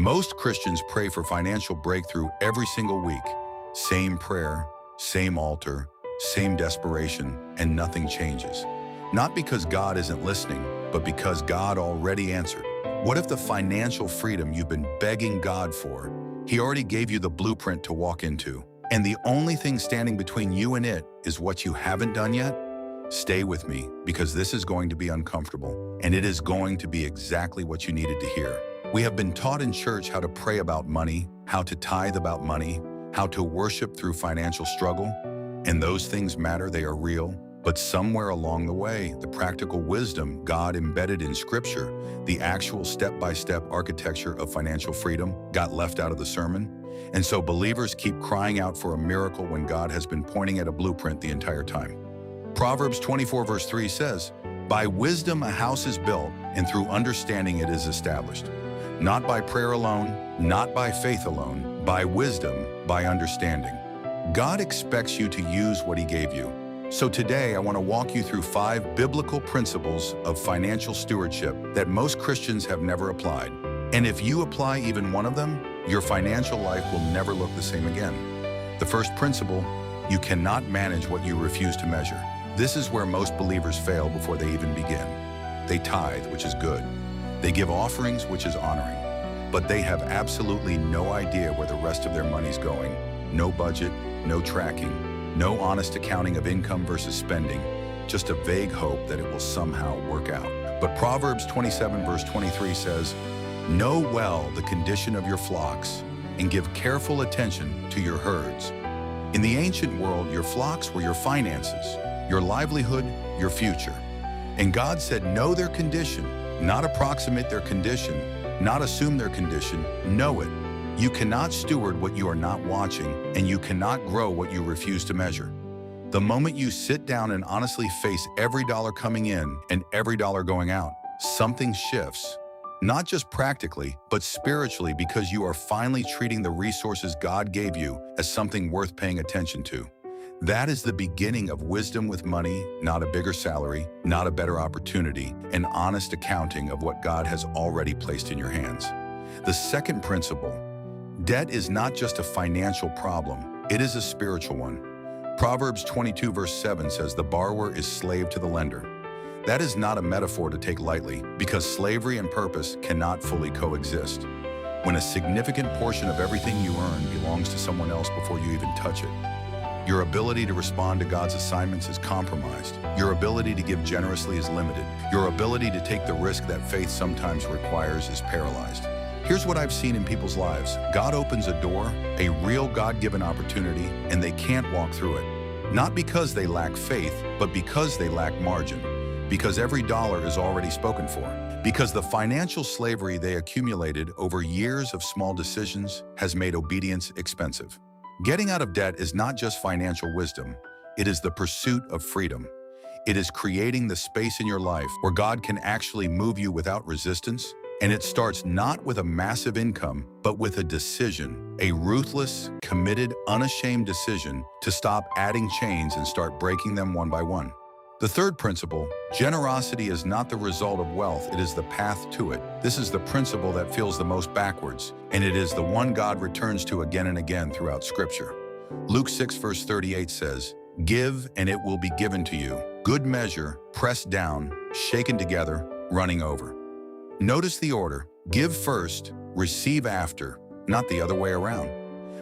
Most Christians pray for financial breakthrough every single week. Same prayer, same altar, same desperation, and nothing changes. Not because God isn't listening, but because God already answered. What if the financial freedom you've been begging God for, He already gave you the blueprint to walk into, and the only thing standing between you and it is what you haven't done yet? Stay with me, because this is going to be uncomfortable, and it is going to be exactly what you needed to hear. We have been taught in church how to pray about money, how to tithe about money, how to worship through financial struggle, and those things matter, they are real. But somewhere along the way, the practical wisdom God embedded in Scripture, the actual step-by-step architecture of financial freedom, got left out of the sermon. And so believers keep crying out for a miracle when God has been pointing at a blueprint the entire time. Proverbs 24 verse 3 says, "By wisdom a house is built, and through understanding it is established." Not by prayer alone, not by faith alone, by wisdom, by understanding. God expects you to use what He gave you. So today I want to walk you through 5 biblical principles of financial stewardship that most Christians have never applied. And if you apply even one of them, your financial life will never look the same again. The first principle, you cannot manage what you refuse to measure. This is where most believers fail before they even begin. They tithe, which is good. They give offerings, which is honoring. But they have absolutely no idea where the rest of their money's going. No budget, no tracking, no honest accounting of income versus spending, just a vague hope that it will somehow work out. But Proverbs 27 verse 23 says, "Know well the condition of your flocks, and give careful attention to your herds." In the ancient world, your flocks were your finances, your livelihood, your future. And God said, know their condition, not approximate their condition, not assume their condition, know it. You cannot steward what you are not watching, and you cannot grow what you refuse to measure. The moment you sit down and honestly face every dollar coming in and every dollar going out, something shifts. Not just practically, but spiritually, because you are finally treating the resources God gave you as something worth paying attention to. That is the beginning of wisdom with money, not a bigger salary, not a better opportunity, an honest accounting of what God has already placed in your hands. The second principle, debt is not just a financial problem, it is a spiritual one. Proverbs 22 verse 7 says, "The borrower is slave to the lender." That is not a metaphor to take lightly, because slavery and purpose cannot fully coexist. When a significant portion of everything you earn belongs to someone else before you even touch it, your ability to respond to God's assignments is compromised. Your ability to give generously is limited. Your ability to take the risk that faith sometimes requires is paralyzed. Here's what I've seen in people's lives. God opens a door, a real God-given opportunity, and they can't walk through it. Not because they lack faith, but because they lack margin. Because every dollar is already spoken for. Because the financial slavery they accumulated over years of small decisions has made obedience expensive. Getting out of debt is not just financial wisdom, it is the pursuit of freedom. It is creating the space in your life where God can actually move you without resistance, and it starts not with a massive income, but with a decision, a ruthless, committed, unashamed decision to stop adding chains and start breaking them one by one. The third principle, generosity is not the result of wealth, it is the path to it. This is the principle that feels the most backwards, and it is the one God returns to again and again throughout Scripture. Luke 6 verse 38 says, "Give, and it will be given to you. Good measure, pressed down, shaken together, running over." Notice the order. Give first, receive after, not the other way around.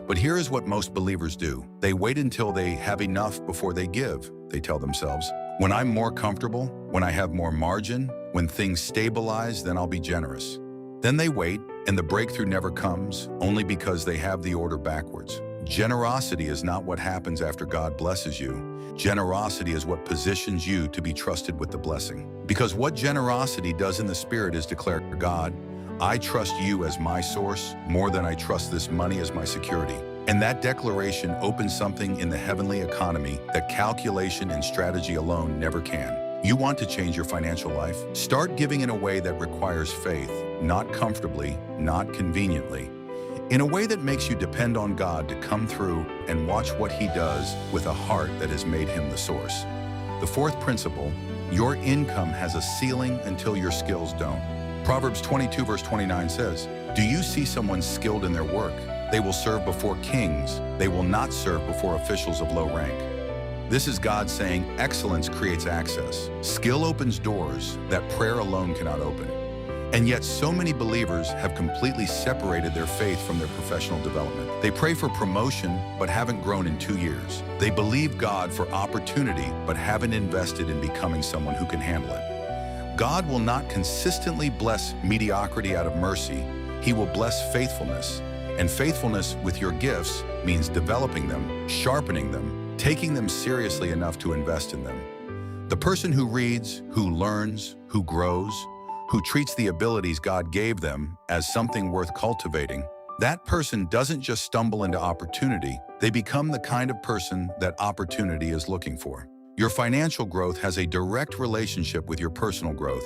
But here is what most believers do. They wait until they have enough before they give. They tell themselves, when I'm more comfortable, when I have more margin, when things stabilize, then I'll be generous. Then they wait, and the breakthrough never comes, only because they have the order backwards. Generosity is not what happens after God blesses you. Generosity is what positions you to be trusted with the blessing. Because what generosity does in the Spirit is declare, God, I trust you as my source more than I trust this money as my security. And that declaration opens something in the heavenly economy that calculation and strategy alone never can. You want to change your financial life? Start giving in a way that requires faith, not comfortably, not conveniently. In a way that makes you depend on God to come through and watch what He does with a heart that has made Him the source. The fourth principle, your income has a ceiling until your skills don't. Proverbs 22 verse 29 says, Do you see someone skilled in their work? They will serve before kings. They will not serve before officials of low rank. This is God saying excellence creates access. Skill opens doors that prayer alone cannot open. And yet so many believers have completely separated their faith from their professional development. They pray for promotion but haven't grown in 2 years. They believe God for opportunity but haven't invested in becoming someone who can handle it. God will not consistently bless mediocrity out of mercy. He will bless faithfulness. And faithfulness with your gifts means developing them, sharpening them, taking them seriously enough to invest in them. The person who reads, who learns, who grows, who treats the abilities God gave them as something worth cultivating, that person doesn't just stumble into opportunity, they become the kind of person that opportunity is looking for. Your financial growth has a direct relationship with your personal growth,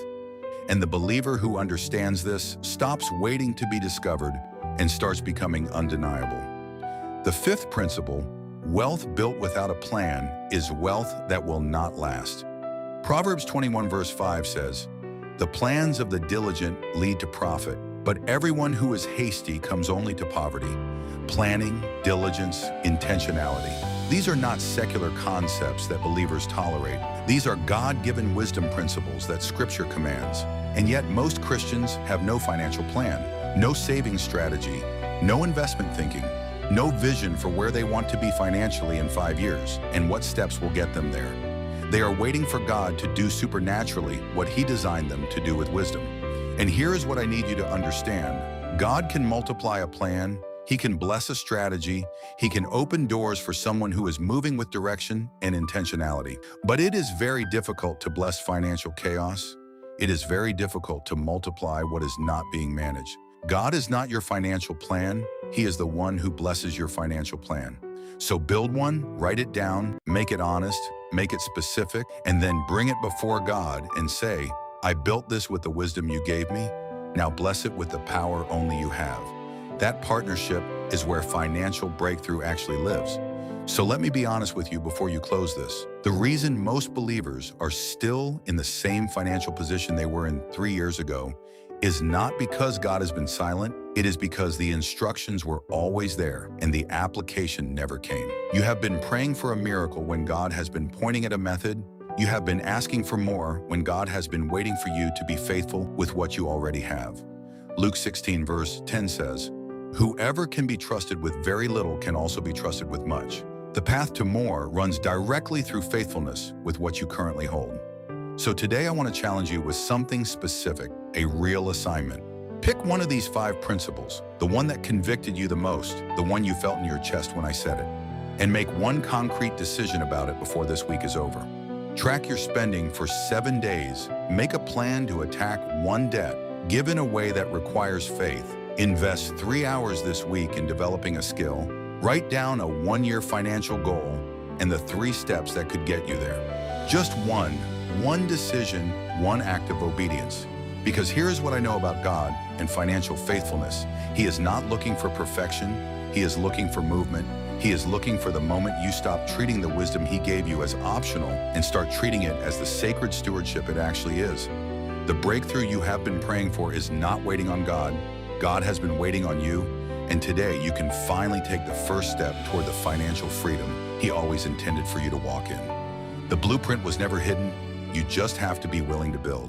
and the believer who understands this stops waiting to be discovered and starts becoming undeniable. The fifth principle, wealth built without a plan, is wealth that will not last. Proverbs 21 verse 5 says, "The plans of the diligent lead to profit, but everyone who is hasty comes only to poverty." Planning, diligence, intentionality. These are not secular concepts that believers tolerate. These are God-given wisdom principles that Scripture commands. And yet most Christians have no financial plan, no saving strategy, no investment thinking, no vision for where they want to be financially in 5 years and what steps will get them there. They are waiting for God to do supernaturally what He designed them to do with wisdom. And here is what I need you to understand. God can multiply a plan, He can bless a strategy, He can open doors for someone who is moving with direction and intentionality. But it is very difficult to bless financial chaos. It is very difficult to multiply what is not being managed. God is not your financial plan. He is the one who blesses your financial plan. So build one, write it down, make it honest, make it specific, and then bring it before God and say, "I built this with the wisdom you gave me. Now bless it with the power only you have." That partnership is where financial breakthrough actually lives. So let me be honest with you before you close this. The reason most believers are still in the same financial position they were in 3 years ago is not because God has been silent. It is because the instructions were always there and the application never came. You have been praying for a miracle when God has been pointing at a method. You have been asking for more when God has been waiting for you to be faithful with what you already have. Luke 16 verse 10 says, "Whoever can be trusted with very little can also be trusted with much." The path to more runs directly through faithfulness with what you currently hold. So today I want to challenge you with something specific, a real assignment. Pick one of these 5 principles, the one that convicted you the most, the one you felt in your chest when I said it, and make one concrete decision about it before this week is over. Track your spending for 7 days. Make a plan to attack one debt. Give in a way that requires faith. Invest 3 hours this week in developing a skill. Write down a 1-year financial goal and the 3 steps that could get you there. Just one decision, one act of obedience. Because here's what I know about God and financial faithfulness. He is not looking for perfection. He is looking for movement. He is looking for the moment you stop treating the wisdom He gave you as optional and start treating it as the sacred stewardship it actually is. The breakthrough you have been praying for is not waiting on God. God has been waiting on you. And today you can finally take the first step toward the financial freedom He always intended for you to walk in. The blueprint was never hidden. You just have to be willing to build.